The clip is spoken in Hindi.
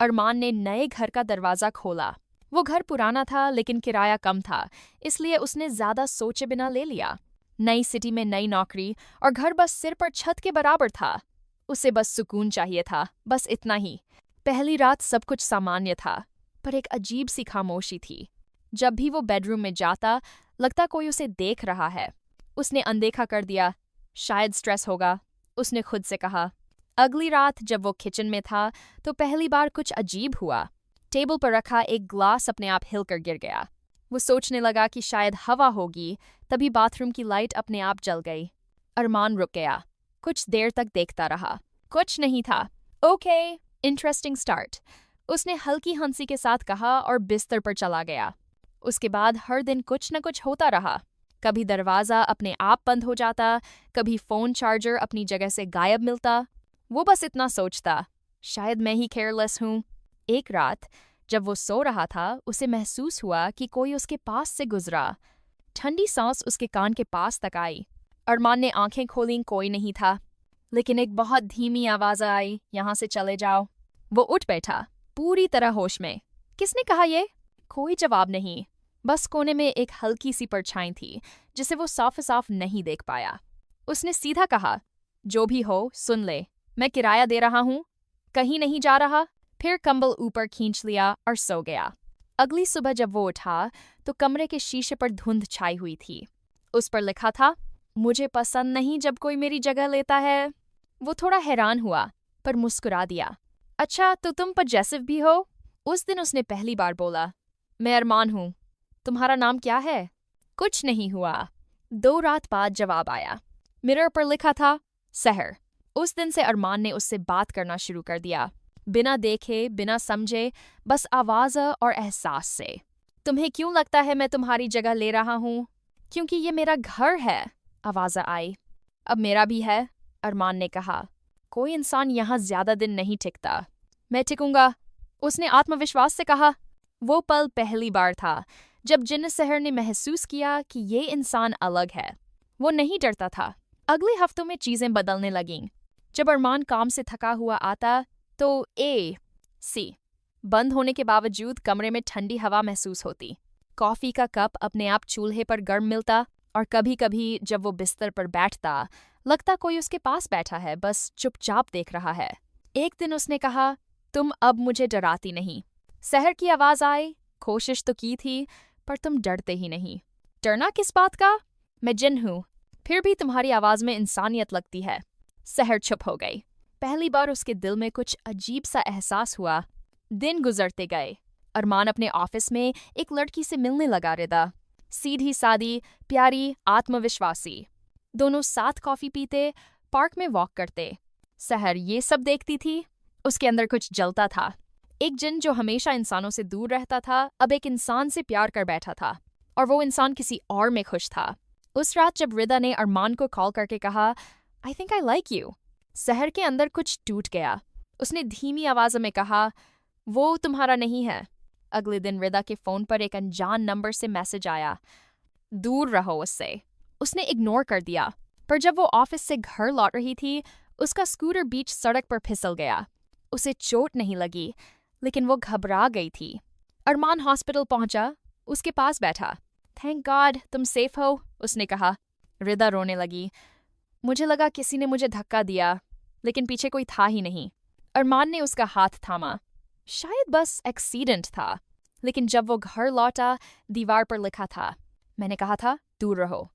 अरमान ने नए घर का दरवाजा खोला। वो घर पुराना था लेकिन किराया कम था, इसलिए उसने ज्यादा सोचे बिना ले लिया। नई सिटी में नई नौकरी और घर बस सिर पर छत के बराबर था। उसे बस सुकून चाहिए था, बस इतना ही। पहली रात सब कुछ सामान्य था, पर एक अजीब सी खामोशी थी। जब भी वो बेडरूम में जाता, लगता कोई उसे देख रहा है। उसने अनदेखा कर दिया, शायद स्ट्रेस होगा, उसने खुद से कहा। अगली रात जब वो किचन में था, तो पहली बार कुछ अजीब हुआ। टेबल पर रखा एक ग्लास अपने आप हिलकर गिर गया। वो सोचने लगा कि शायद हवा होगी, तभी बाथरूम की लाइट अपने आप जल गई। अरमान रुक गया, कुछ देर तक देखता रहा। कुछ नहीं था। ओके, इंटरेस्टिंग स्टार्ट, उसने हल्की हंसी के साथ कहा और बिस्तर पर चला गया। उसके बाद हर दिन कुछ न कुछ होता रहा। कभी दरवाजा अपने आप बंद हो जाता, कभी फोन चार्जर अपनी जगह से गायब मिलता। वो बस इतना सोचता, शायद मैं ही केयरलेस हूँ। एक रात जब वो सो रहा था, उसे महसूस हुआ कि कोई उसके पास से गुजरा। ठंडी सांस उसके कान के पास तक आई। अरमान ने आंखें खोलीं, कोई नहीं था। लेकिन एक बहुत धीमी आवाज आई, यहाँ से चले जाओ। वो उठ बैठा, पूरी तरह होश में। किसने कहा ये? कोई जवाब नहीं, बस कोने में एक हल्की सी परछाई थी जिसे वो साफ साफ नहीं देख पाया। उसने सीधा कहा, जो भी हो सुन ले, मैं किराया दे रहा हूँ, कहीं नहीं जा रहा। फिर कंबल ऊपर खींच लिया और सो गया। अगली सुबह जब वो उठा, तो कमरे के शीशे पर धुंध छाई हुई थी। उस पर लिखा था, मुझे पसंद नहीं जब कोई मेरी जगह लेता है। वो थोड़ा हैरान हुआ, पर मुस्कुरा दिया। अच्छा, तो तुम पजेसिव भी हो? उस दिन उसने पहली बार बोला। मैं अरमान हूँ, तुम्हारा नाम क्या है? कुछ नहीं हुआ। 2 रात बाद जवाब आया। मिरर पर लिखा था, सहर। उस दिन से अरमान ने उससे बात करना शुरू कर दिया, बिना देखे, बिना समझे, बस आवाज और एहसास से। तुम्हें क्यों लगता है मैं तुम्हारी जगह ले रहा हूँ? क्योंकि ये मेरा घर है, आवाज आई। अब मेरा भी है, अरमान ने कहा। कोई इंसान यहाँ ज्यादा दिन नहीं टिकता। मैं टिकूंगा, उसने आत्मविश्वास से कहा। वो पल पहली बार था जब जिन्ना सहर ने महसूस किया कि ये इंसान अलग है। वो नहीं डरता था। अगले हफ्तों में चीजें बदलने लगीं। जब अरमान काम से थका हुआ आता, तो सी बंद होने के बावजूद कमरे में ठंडी हवा महसूस होती। कॉफी का कप अपने आप चूल्हे पर गर्म मिलता, और कभी कभी जब वो बिस्तर पर बैठता, लगता कोई उसके पास बैठा है, बस चुपचाप देख रहा है। एक दिन उसने कहा, तुम अब मुझे डराती नहीं। सहर की आवाज आई, कोशिश तो की थी, पर तुम डरते ही नहीं। डरना किस बात का? मैं जिन हूँ, फिर भी तुम्हारी आवाज में इंसानियत लगती है। सहर चुप हो गई। पहली बार उसके दिल में कुछ अजीब सा एहसास हुआ। दिन गुजरते गए। अरमान अपने ऑफिस में एक लड़की से मिलने लगा। रिदा, सीधी सादी, प्यारी, आत्मविश्वासी। दोनों साथ कॉफी पीते, पार्क में वॉक करते। सहर ये सब देखती थी। उसके अंदर कुछ जलता था। एक जिन जो हमेशा इंसानों से दूर रहता था, अब एक इंसान से प्यार कर बैठा था, और वो इंसान किसी और में खुश था। उस रात जब रिदा ने अरमान को कॉल करके कहा, I think I like you, सहर के अंदर कुछ टूट गया। उसने धीमी आवाज में कहा, वो तुम्हारा नहीं है। अगले दिन रिदा के फोन पर एक अनजान नंबर से मैसेज आया, दूर रहो उससे। उसने इग्नोर कर दिया, पर जब वो ऑफिस से घर लौट रही थी, उसका स्कूटर बीच सड़क पर फिसल गया। उसे चोट नहीं लगी, लेकिन वो घबरा गई थी। अरमान हॉस्पिटल पहुंचा, उसके पास बैठा। थैंक गॉड तुम सेफ हो, उसने कहा। रिदा रोने लगी। मुझे लगा किसी ने मुझे धक्का दिया, लेकिन पीछे कोई था ही नहीं। अरमान ने उसका हाथ थामा। शायद बस एक्सीडेंट था। लेकिन जब वो घर लौटा, दीवार पर लिखा था, मैंने कहा था दूर रहो।